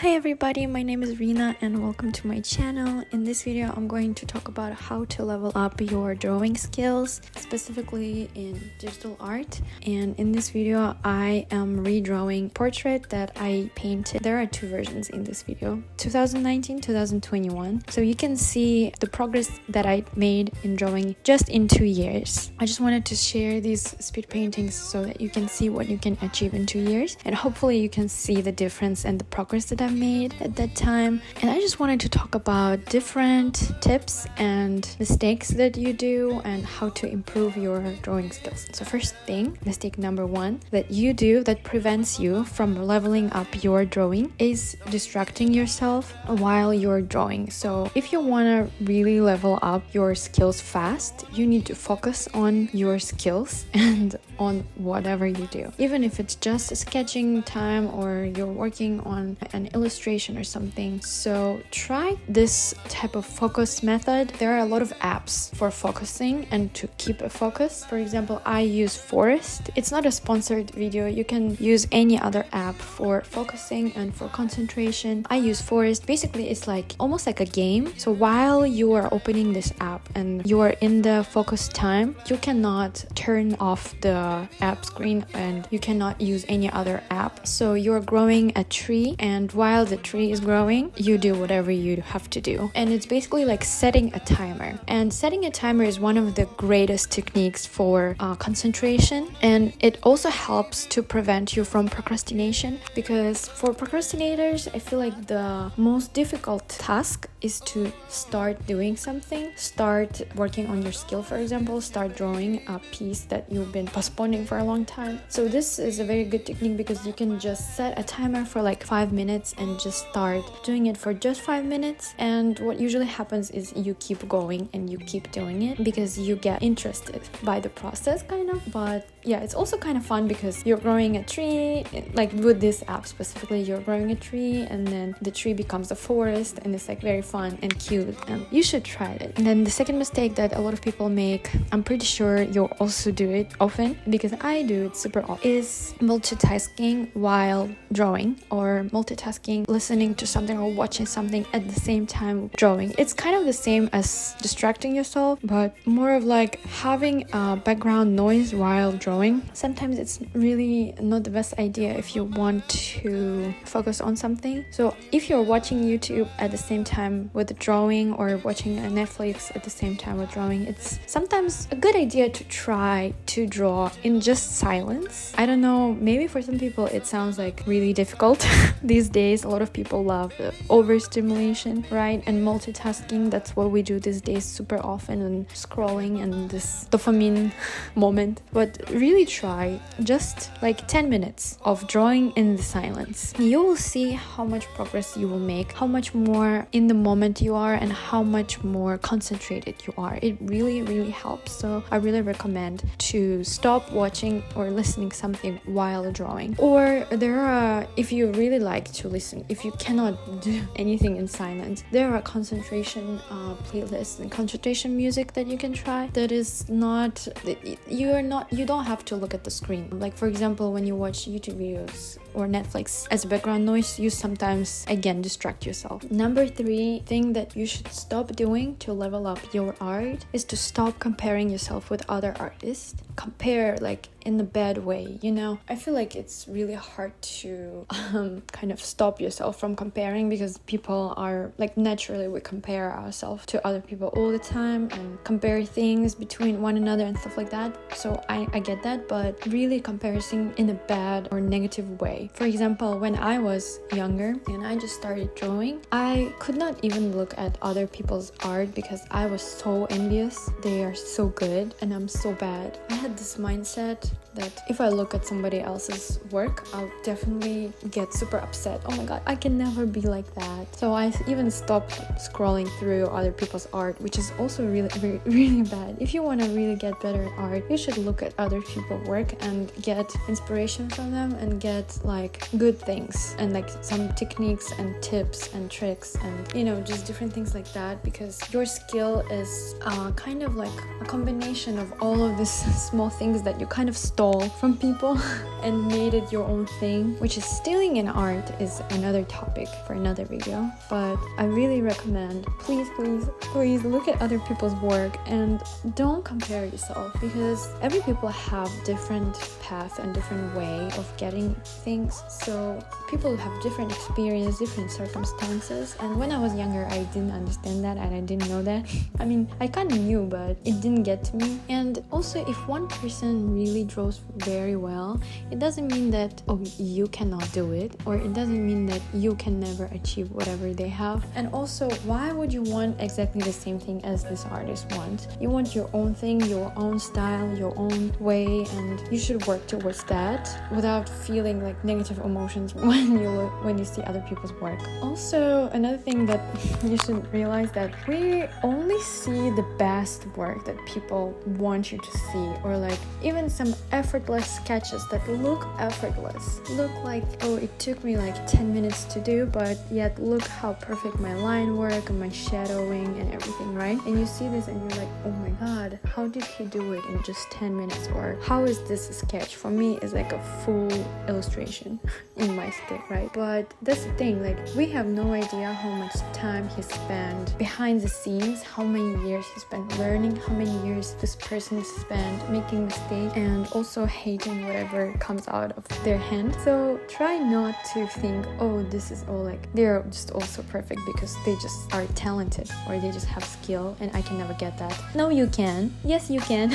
Hi everybody, my name is Rina and welcome to my channel. In this video, I'm going to talk about how to level up your drawing skills, specifically in digital art. And in this video, I am redrawing portrait that I painted. There are two versions in this video, 2019, 2021. So you can see the progress that I made in drawing just in 2 years. I just wanted to share these speed paintings so that you can see what you can achieve in 2 years. And hopefully you can see the difference and the progress that I've made at that time. And I just wanted to talk about different tips and mistakes that you do and how to improve your drawing skills. So first thing, mistake number one that you do that prevents you from leveling up your drawing is distracting yourself while you're drawing. So if you want to really level up your skills fast, you need to focus on your skills and on whatever you do. Even if it's just a sketching time or you're working on an illustration or something. So try this type of focus method. There are a lot of apps for focusing and to keep a focus. For example, I use Forest. It's not a sponsored video. You can use any other app for focusing and for concentration. I use Forest. Basically, it's like almost like a game. So while you are opening this app and you are in the focus time, you cannot turn off the app screen and you cannot use any other app. So you're growing a tree, and while the tree is growing, you do whatever you have to do. And it's basically like setting a timer. And setting a timer is one of the greatest techniques for concentration. And it also helps to prevent you from procrastination, because for procrastinators, I feel like the most difficult task is to start doing something, start working on your skill, for example, start drawing a piece that you've been postponing for a long time. So this is a very good technique because you can just set a timer for like 5 minutes and just start doing it for just 5 minutes. And what usually happens is you keep going and you keep doing it because you get interested by the process, kind of. But yeah, it's also kind of fun because you're growing a tree, like with this app specifically, you're growing a tree and then the tree becomes a forest, and it's like very fun and cute, and you should try it. And then the second mistake that a lot of people make, I'm pretty sure you'll also do it often because I do it super often, is multitasking while drawing, or multitasking listening to something or watching something at the same time drawing. It's kind of the same as distracting yourself, but more of like having a background noise while drawing. Sometimes it's really not the best idea if you want to focus on something. So if you're watching YouTube at the same time with the drawing, or watching a Netflix at the same time with drawing, it's sometimes a good idea to try to draw in just silence. I don't know, maybe for some people it sounds like really difficult. These days a lot of people love overstimulation, right? And multitasking, that's what we do these days super often, and scrolling and this dopamine moment. But really try just like 10 minutes of drawing in the silence. You will see how much progress you will make, how much more in the moment you are, and how much more concentrated you are. It really helps. So I really recommend to stop watching or listening something while drawing. Or there are, if you really like to listen, if you cannot do anything in silence, there are concentration playlists and concentration music that you can try. That is not, you don't have to look at the screen. Like for example, when you watch YouTube videos or Netflix as background noise, you sometimes again distract yourself. Number 3 thing that you should stop doing to level up your art is to stop comparing yourself with other artists. Compare like in a bad way, you know. I feel like it's really hard to kind of stop yourself from comparing, because people are like, naturally we compare ourselves to other people all the time and compare things between one another and stuff like that. So I get that, but really comparison in a bad or negative way. For example, when I was younger and I just started drawing, I could not even look at other people's art because I was so envious. They are so good and I'm so bad. I had this mindset that if I look at somebody else's work, I'll definitely get super upset. Oh my god, I can never be like that. So I even stopped scrolling through other people's art, which is also really bad. If you want to really get better at art, you should look at other people's work and get inspiration from them and get like like good things and like some techniques and tips and tricks and just different things like that, because your skill is kind of like a combination of all of these small things that you kind of stole from people and made it your own thing, which is stealing in art is another topic for another video. But I really recommend, please look at other people's work and don't compare yourself, because every people have different path and different way of getting things. So people have different experience, different circumstances, and when I was younger I didn't understand that and I didn't know that. I mean, I kind of knew, but it didn't get to me. And also, if one person really draws very well, it doesn't mean that you cannot do it, or it doesn't mean that you can never achieve whatever they have. And also, why would you want exactly the same thing as this artist wants? You want your own thing, your own style, your own way, and you should work towards that without feeling like negative emotions when you see other people's work. Also, another thing that you should realize, that we only see the best work that people want you to see, or like even some effortless sketches that look effortless, look like, oh, it took me like 10 minutes to do, but yet look how perfect my line work and my shadowing and everything, right? And you see this and you're like, oh my god, how did he do it in just 10 minutes? Or how is this a sketch? For me, it's like a full illustration in my stick, right? But that's the thing, like we have no idea how much time he spent behind the scenes, how many years he spent learning, how many years this person spent making mistakes and also hating whatever comes out of their hand. So try not to think, oh, this is all like they're just all so perfect because they just are talented or they just have skill and I can never get that. No, you can. Yes, you can.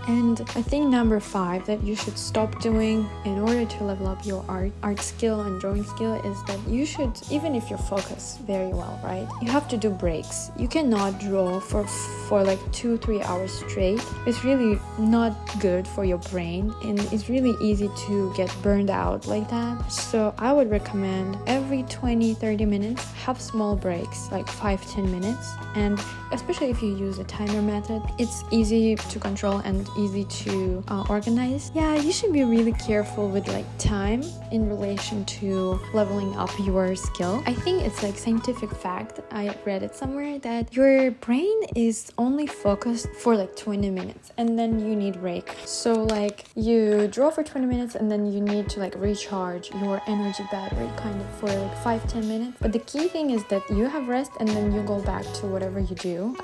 And I think number 5 that you should stop doing in order to level up your art skill and drawing skill is that you should, even if you focus very well, right, you have to do breaks. You cannot draw for like 2-3 hours straight. It's really not good for your brain and it's really easy to get burned out like that. So I would recommend every 20-30 minutes have small breaks, like 5-10 minutes. And especially if you use a timer method, it's easy to control and easy to organize. Yeah, you should be really careful with like time in relation to leveling up your skill. I think it's like scientific fact, I read it somewhere, that your brain is only focused for like 20 minutes and then you need break. So like you draw for 20 minutes and then you need to like recharge your energy battery kind of for like 5-10 minutes. But the key thing is that you have rest and then you go back to whatever you do,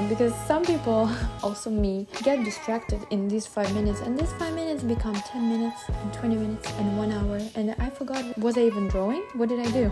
because some people, also me, get distracted in these 5 minutes and these 5 minutes become 10 minutes and 20 minutes and 1 hour and I forgot, was I even drawing? What did I do?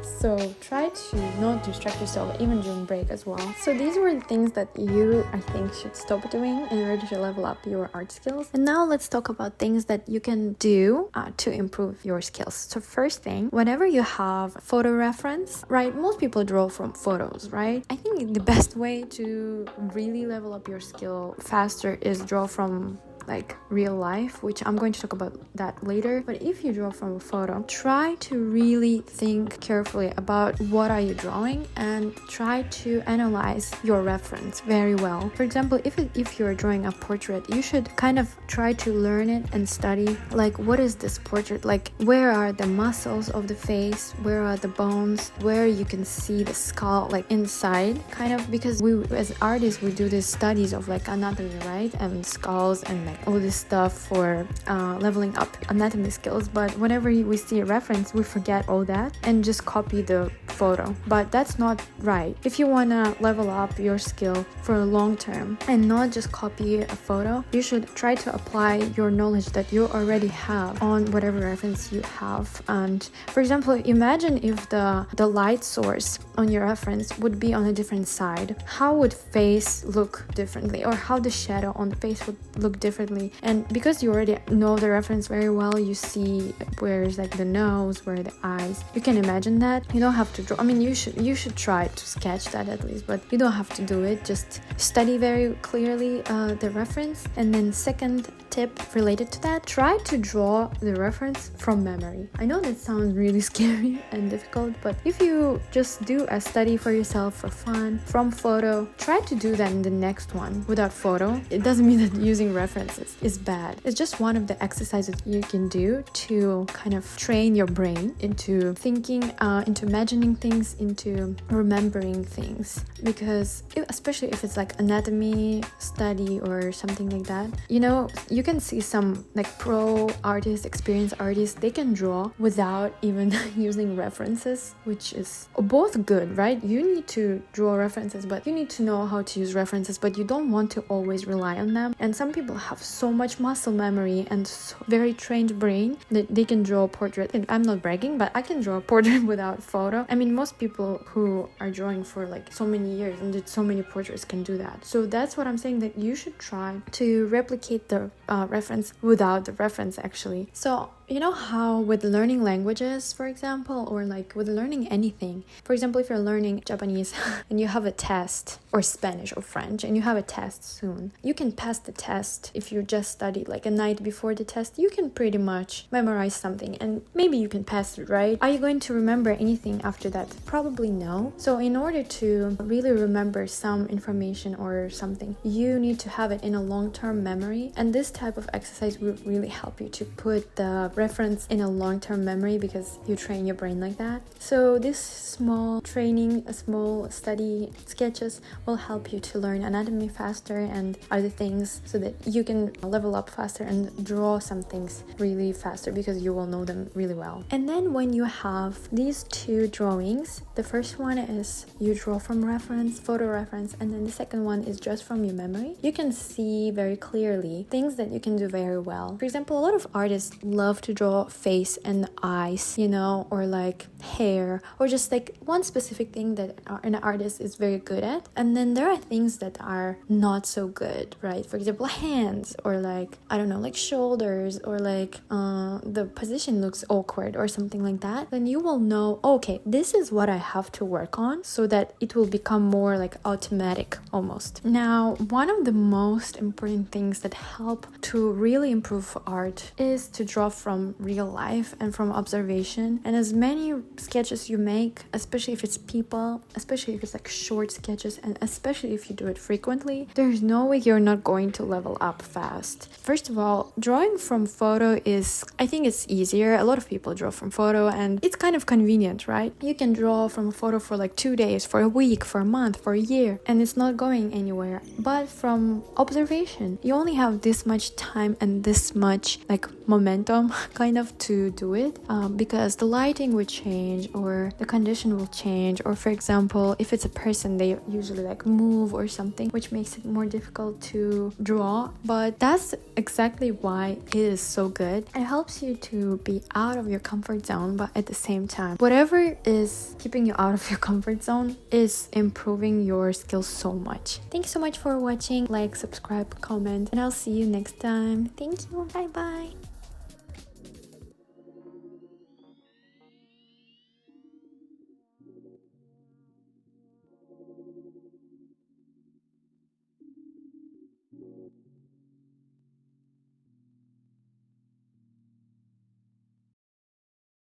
So try to not distract yourself even during break as well. So these were the things that you, I think, should stop doing in order to level up your art skills. And now let's talk about things that you can do to improve your skills. So first thing, whenever you have photo reference, right, most people draw from photos, right? I think the best way to really level up your skill faster is draw from like real life, which I'm going to talk about that later. But if you draw from a photo, try to really think carefully about what are you drawing and try to analyze your reference very well. For example, if you're drawing a portrait, you should kind of try to learn it and study, like, what is this portrait like, where are the muscles of the face, where are the bones, where you can see the skull like inside, kind of, because we as artists, we do these studies of like anatomy, right, and skulls and like all this stuff for leveling up anatomy skills. But whenever we see a reference, we forget all that and just copy the photo. But that's not right. If you want to level up your skill for a long term and not just copy a photo, you should try to apply your knowledge that you already have on whatever reference you have. And for example, imagine if the light source on your reference would be on a different side. How would face look differently, or how the shadow on the face would look differently? And because you already know the reference very well, you see where is like the nose, where the eyes, you can imagine that. You don't have to draw. I mean, you should try to sketch that at least, but you don't have to do it. Just study very clearly the reference. And then second tip related to that, try to draw the reference from memory. I know that sounds really scary and difficult, but if you just do a study for yourself for fun from photo, try to do that in the next one without photo. It doesn't mean that using references is bad. It's just one of the exercises you can do to kind of train your brain into thinking, into imagining things, into remembering things. Because especially if it's like anatomy study or something like that, you know, you can see some like pro artists, experienced artists, they can draw without even using references, which is both good, right? You need to draw references, but you need to know how to use references, but you don't want to always rely on them. And some people have so much muscle memory and so very trained brain that they can draw a portrait. And I'm not bragging, but I can draw a portrait without photo. I mean, most people who are drawing for like so many years and did so many portraits can do that. So that's what I'm saying, that you should try to replicate the reference without the reference actually. So you know how with learning languages, for example, or like with learning anything, for example, if you're learning Japanese and you have a test, or Spanish or French, and you have a test soon, you can pass the test. If you just studied like a night before the test, you can pretty much memorize something and maybe you can pass it, right? Are you going to remember anything after that? Probably no. So in order to really remember some information or something, you need to have it in a long-term memory, and this type of exercise will really help you to put the reference in a long-term memory because you train your brain like that. So this small training, a small study sketches will help you to learn anatomy faster and other things so that you can level up faster and draw some things really faster because you will know them really well. And then when you have these two drawings, the first one is you draw from reference, photo reference, and then the second one is just from your memory. You can see very clearly things that you can do very well. For example, a lot of artists love to draw face and eyes, you know, or like hair, or just like one specific thing that an artist is very good at. And then there are things that are not so good, right? For example, hands, or like, I don't know, like shoulders, or like the position looks awkward or something like that. Then you will know, okay, this is what I have to work on so that it will become more like automatic almost. Now, one of the most important things that help to really improve art is to draw from real life and from observation. And as many sketches you make, especially if it's people, especially if it's like short sketches, and especially if you do it frequently, there's no way you're not going to level up fast. First of all, drawing from photo is, I think it's easier. A lot of people draw from photo and it's kind of convenient, right? You can draw from a photo for like 2 days, for a week, for a month, for a year, and it's not going anywhere. But from observation, you only have this much time and this much like momentum kind of to do it, because the lighting will change or the condition will change, or for example, if it's a person, they usually like move or something, which makes it more difficult to draw. But that's exactly why it is so good. It helps you to be out of your comfort zone, but at the same time, whatever is keeping you out of your comfort zone is improving your skills so much. Thank you so much for watching. Like, subscribe, comment, and I'll see you next time. Thank you. Bye bye.